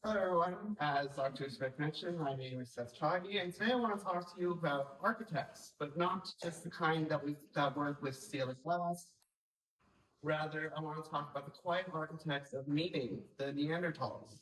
Hello everyone, as Dr. Smith mentioned, my name is Seth Chagi, and today I want to talk to you about architects, but not just the kind that work with steel and glass. Rather, I want to talk about the quiet architects of meaning, the Neanderthals.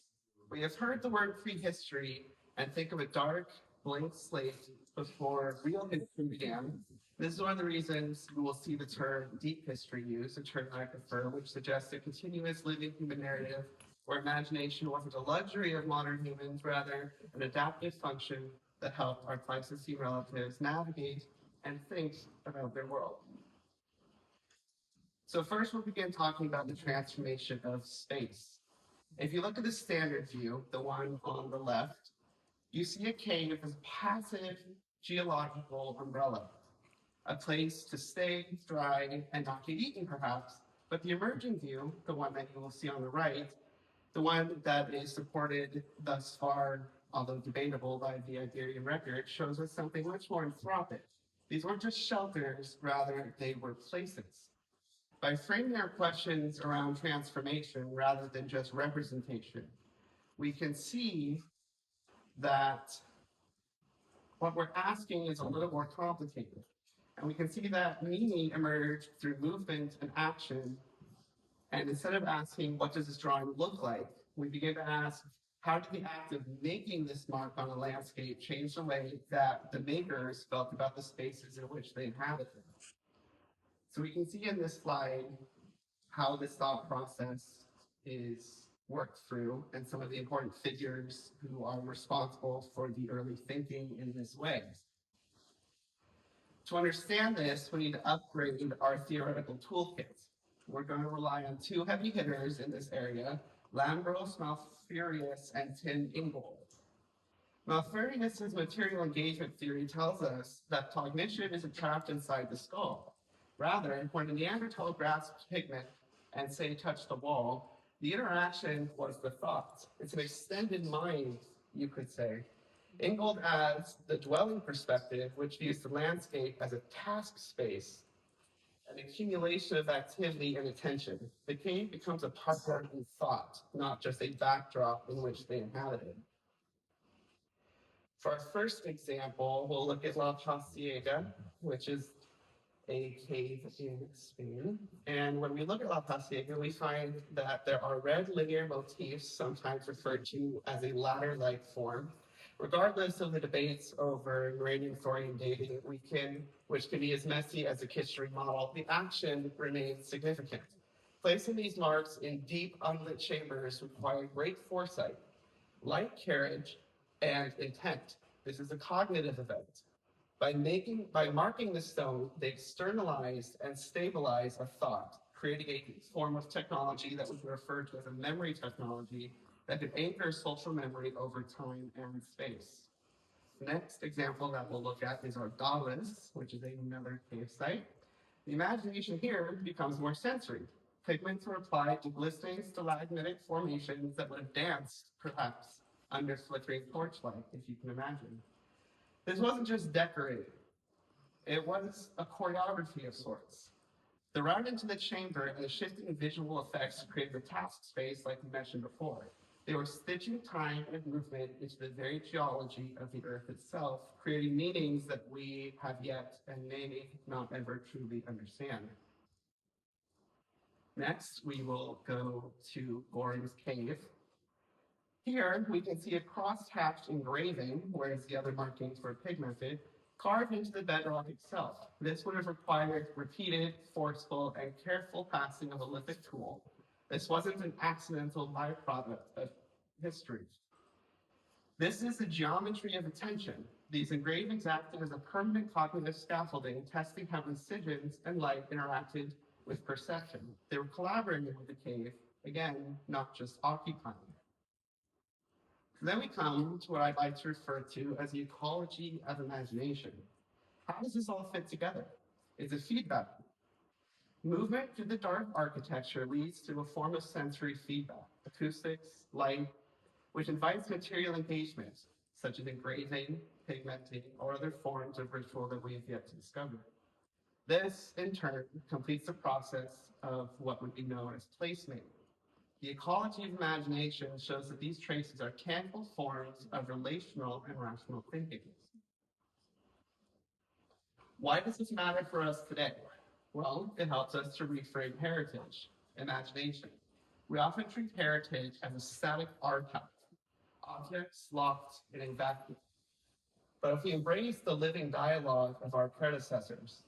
We have heard the word prehistory and think of a dark, blank slate before real history began. This is one of the reasons you will see the term deep history used, a term I prefer, which suggests a continuous living human narrative where imagination wasn't a luxury of modern humans, rather an adaptive function that helped our Pleistocene relatives navigate and think about their world. So first we'll begin talking about the transformation of space. If you look at the standard view, the one on the left, you see a cave as a passive geological umbrella, a place to stay, dry, and not get eaten perhaps. But the emerging view, the one that you will see on the right, the one that is supported thus far, although debatable, by the Iberian record, shows us something much more anthropic. These weren't just shelters, rather they were places. By framing our questions around transformation rather than just representation, we can see that what we're asking is a little more complicated. And we can see that meaning emerged through movement and action. And instead of asking, what does this drawing look like? We begin to ask, how did the act of making this mark on a landscape change the way that the makers felt about the spaces in which they inhabited? So we can see in this slide how this thought process is worked through and some of the important figures who are responsible for the early thinking in this way. To understand this, we need to upgrade our theoretical toolkit. We're going to rely on two heavy hitters in this area, Lambros, Malfurious, and Tim Ingold. Malfurious' material engagement theory tells us that cognition is trapped inside the skull. Rather, when a Neanderthal grasped pigment and, say, touched the wall, the interaction was the thought. It's an extended mind, you could say. Ingold adds the dwelling perspective, which views the landscape as a task space, an accumulation of activity and attention. The cave becomes a partner in thought, not just a backdrop in which they inhabited. For our first example, we'll look at La Pasiega, which is a cave in Spain. And when we look at La Pasiega, we find that there are red linear motifs, sometimes referred to as a ladder-like form. Regardless of the debates over uranium thorium dating, which can be as messy as a Kichlery model, the action remains significant. Placing these marks in deep, unlit chambers required great foresight, light carriage, and intent. This is a cognitive event. By marking the stone, they externalized and stabilized a thought, creating a form of technology that would be referred to as a memory technology that could anchor social memory over time and space. The next example that we'll look at is Ardales, which is another cave site. The imagination here becomes more sensory. Pigments were applied to glistening stalagmitic formations that would have danced, perhaps, under flickering torchlight, if you can imagine. This wasn't just decorating. It was a choreography of sorts. The route into the chamber and the shifting visual effects created a task space like we mentioned before. They were stitching time and movement into the very geology of the earth itself, creating meanings that we have yet and may not ever truly understand. Next, we will go to Gorham's cave. Here, we can see a cross-hatched engraving, whereas the other markings were pigmented, carved into the bedrock itself. This would have required repeated, forceful, and careful passing of a lithic tool. This wasn't an accidental byproduct of history. This is the geometry of attention. These engravings acted as a permanent cognitive scaffolding, testing how incisions and light interacted with perception. They were collaborating with the cave, again, not just occupying. Then we come to what I'd like to refer to as the ecology of imagination. How does this all fit together? It's a feedback. Movement through the dark architecture leads to a form of sensory feedback, acoustics, light, which invites material engagement, such as engraving, pigmenting, or other forms of ritual that we have yet to discover. This, in turn, completes the process of what would be known as placemaking. The ecology of imagination shows that these traces are tangible forms of relational and rational thinking. Why does this matter for us today? Well, it helps us to reframe heritage, imagination. We often treat heritage as a static archive, objects locked in a vacuum. But if we embrace the living dialogue of our predecessors,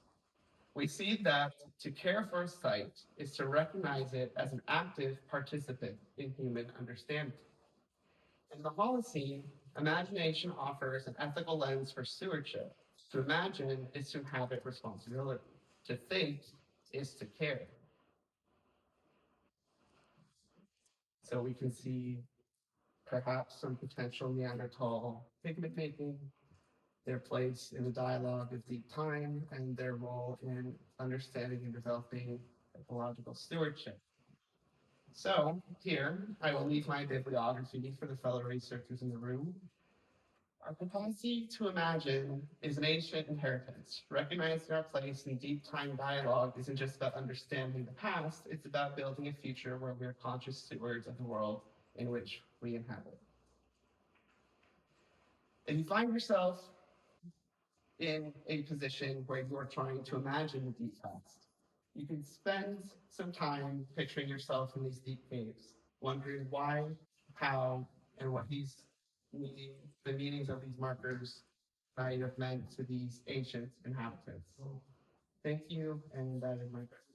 we see that to care for a site is to recognize it as an active participant in human understanding. In the Holocene, imagination offers an ethical lens for stewardship. To imagine is to inhabit responsibility. To think is to care. So we can see perhaps some potential Neanderthal pigment making, their place in the dialogue of deep time, and their role in understanding and developing ecological stewardship. So here, I will leave my bibliography for the fellow researchers in the room. Our capacity to imagine is an ancient inheritance. Recognizing our place in deep time dialogue isn't just about understanding the past, it's about building a future where we are conscious stewards of the world in which we inhabit. If you find yourself in a position where you are trying to imagine the deep past, you can spend some time picturing yourself in these deep caves, wondering why, how, and what the meanings of these markers might have meant to these ancient inhabitants. Thank you, and that is my presentation.